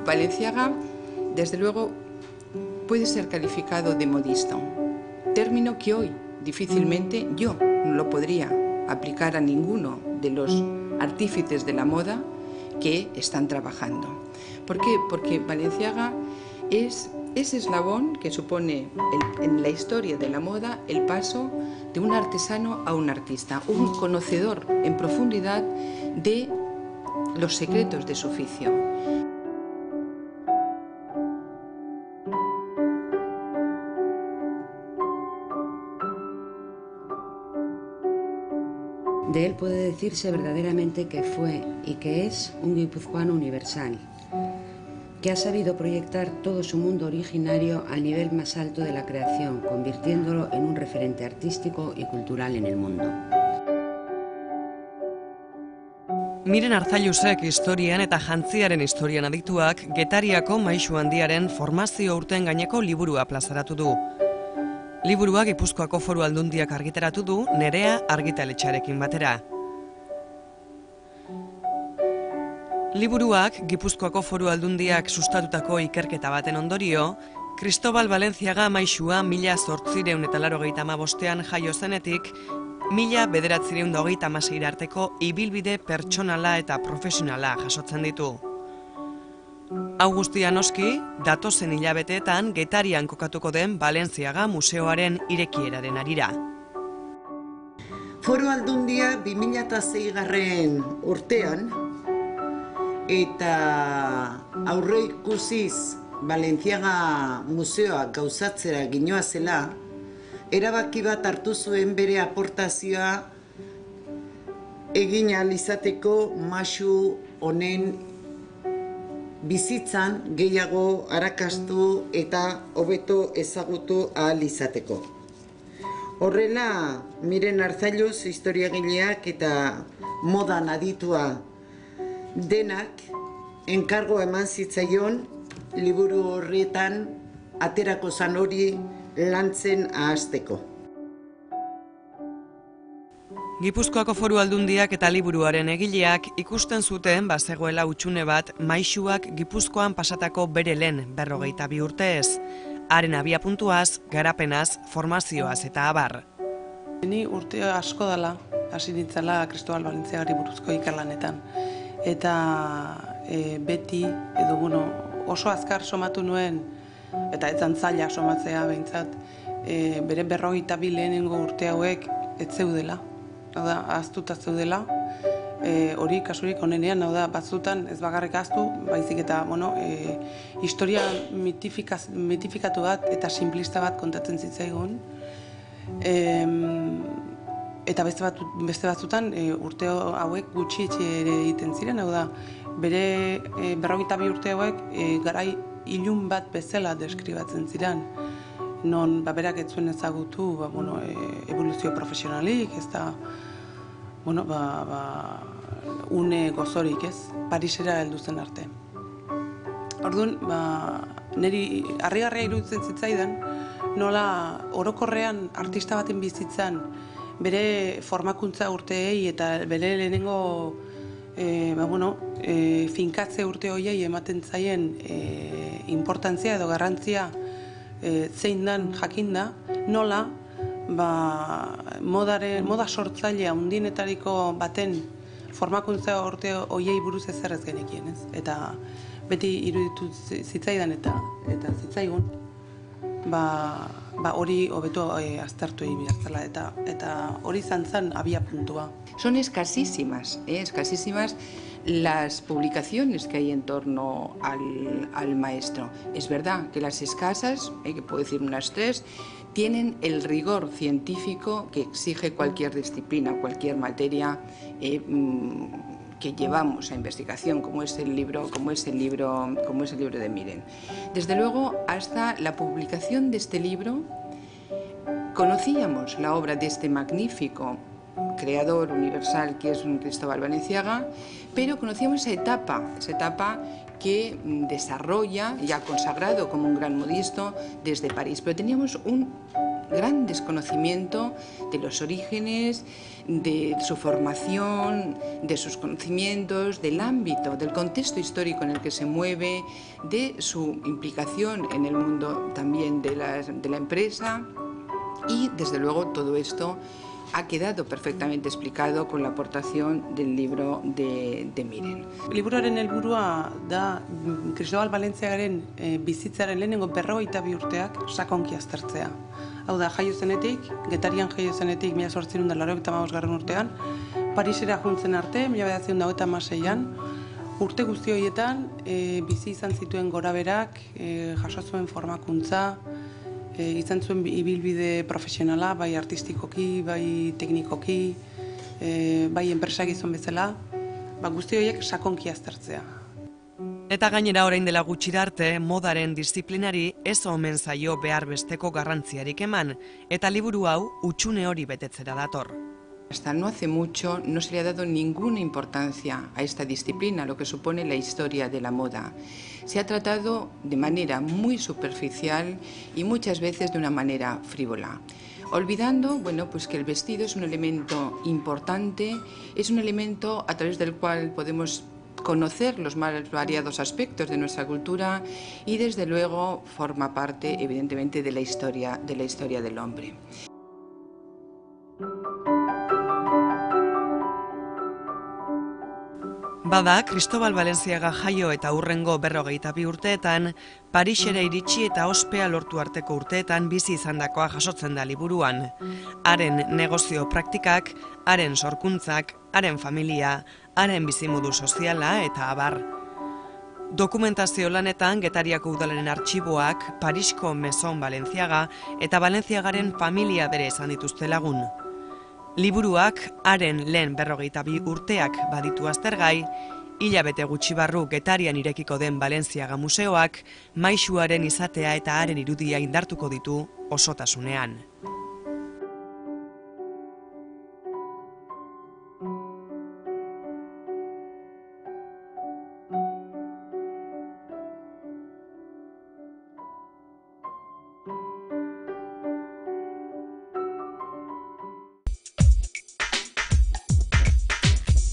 Balenciaga, desde luego, puede ser calificado de modista, término que hoy difícilmente yo no lo podría aplicar a ninguno de los artífices de la moda que están trabajando. ¿Por qué? Porque Balenciaga es ese eslabón que supone en la historia de la moda el paso de un artesano a un artista, un conocedor en profundidad de los secretos de su oficio. De él puede decirse verdaderamente que fue y que es un guipuzcoano universal, que ha sabido proyectar todo su mundo originario al nivel más alto de la creación, convirtiéndolo en un referente artístico y cultural en el mundo. Miren Arzallusek historian eta jantziaren historian adituak Getariako Maisu Handiaren formazio urteen gaineko liburua plazaratu du. Liburua Gipuzkoako Foru Aldundiak argitaratu du Nerea argitaletxearekin batera. Liburuak Gipuzkoako Foru Aldundiak sustatutako ikerketa baten ondorio, Cristobal Balenciaga maisua 1885ean jaio zenetik, 1926 arteko ibilbide pertsonala eta profesionala jasotzen ditu. Hau guztia noski, datozen hilabeteetan Getarian kokatuko den Balenciaga museoaren irekieraren harira. Foru Aldundia 2006 urtean eta aurreikusiz Balenciaga museoa gauzatzera ginoazela, erabaki bat hartu zuen bere aportazioa egin ahal izateko maisu honen bizitzan gehiago arakastu eta hobeto ezagutu ahal izateko. Horrela, Miren Arzallus historiagileak eta modan aditua denak enkargo eman zitzaion liburu horretan aterako zan hori lantzen ahazteko. Gipuzkoako Foru Aldundiak eta liburuaren egileak ikusten zuten bazegoela hutsune bat maisuak Gipuzkoan pasatako bere lehen 52 urteez, haren abiapuntuaz, garapenaz, formazioaz eta abar. Ni urte asko dela hasi nintzela Cristobal Balenciagari buruzko ikerlanetan. Eta beti, oso azkar somatu nuen, eta ez zaila somatzea behintzat, bere 52 lehenengo urte hauek ez zeudela. Ahaztuta zeudela, hori kasurik onenean, batzutan ez bakarrik ahaztu, baizik eta historia mitifikatu bat eta simplista bat kontatzen zitzaigun. Eta beste batzutan urte hauek gutxietxe ere egiten ziren, bere 52 urte hauek garai ilun bat bezala deskribatzen ziren, non berak ez zuen ezagutu evoluzio profesionalik, ez da une gozorik, ez, Parisera heldu zen arte. Orduan, niri harrigarria iruditzen zitzaidan, nola orokorrean artista baten bizitzan bere formakuntza urteei eta bere lehenengo finkatze urte horiei ematen zaien importantzia edo garrantzia zein dan jakinda, nola moda sortzailea hundinetariko baten formakuntza urte horiei buruz ezer ez genekien, ez? Eta beti iruditu zitzaidan eta zitzaigun, hori hobeto aztertu egin behartzela eta hori izan zen abiapuntua. Son escasísimas las publicaciones que hay en torno al maestro. Es verdad que las escasas, que puedo decir unas 3, tienen el rigor científico que exige cualquier disciplina, cualquier materia que llevamos a investigación, como es el libro de Miren. Desde luego, hasta la publicación de este libro, conocíamos la obra de este magnífico creador universal que es Cristobal Balenciaga, pero conocíamos esa etapa que desarrolla, ya consagrado como un gran modisto, desde París. Pero teníamos gran desconocimiento de los orígenes, de su formación, de sus conocimientos, del ámbito, del contexto histórico en el que se mueve, de su implicación en el mundo también de la empresa, y desde luego todo esto ha quedado perfectamente explicado con la aportación del libro de Miren. Liburuaren helburua da Cristobal Valentziagaren bizitzaren lehenengo 52 urteak sakonki aztertzea. Hau da, jaio zenetik, Getarian jaio zenetik 1885 urtean, Parisera juntzen arte, 1926an, urte guzti horietan bizi izan zituen goraberak, jaso zuen formakuntza, izan zuen ibilbide profesionala, bai artistikoki, bai teknikoki, bai enpresagizon bezala, guzti horiek sakonki aztertzea. Eta gainera orain dela gutxira arte, modaren disiplinari ez omen zaio behar besteko garrantziarik eman, eta liburu hau hutsune hori betetzera dator. Hasta no hace mucho no se le ha dado ninguna importancia a esta disciplina, lo que supone la historia de la moda. Se ha tratado de manera muy superficial y muchas veces de una manera frívola, olvidando, pues que el vestido es un elemento importante, es un elemento a través del cual podemos conocer los más variados aspectos de nuestra cultura y desde luego forma parte evidentemente de la historia del hombre. Bada, Cristobal Valentziaga jaio eta hurrengo 52 urteetan, Parisera iritsi eta ospea lortu arteko urteetan bizi izandakoa jasotzen da liburuan. Haren negozio praktikak, haren sorkuntzak, haren familia, haren bizimodu soziala eta abar. Dokumentazio lanetan Getariako udalaren artxiboak, Parisko Maison Valentziaga eta Valentziagaren familia bere izan dituzte lagun. Liburuak haren lehen 52 urteak baditu aztergai, hilabete gutxi barru Getarian irekiko den Valentziaga museoak maisuaren izatea eta haren irudia indartuko ditu osotasunean.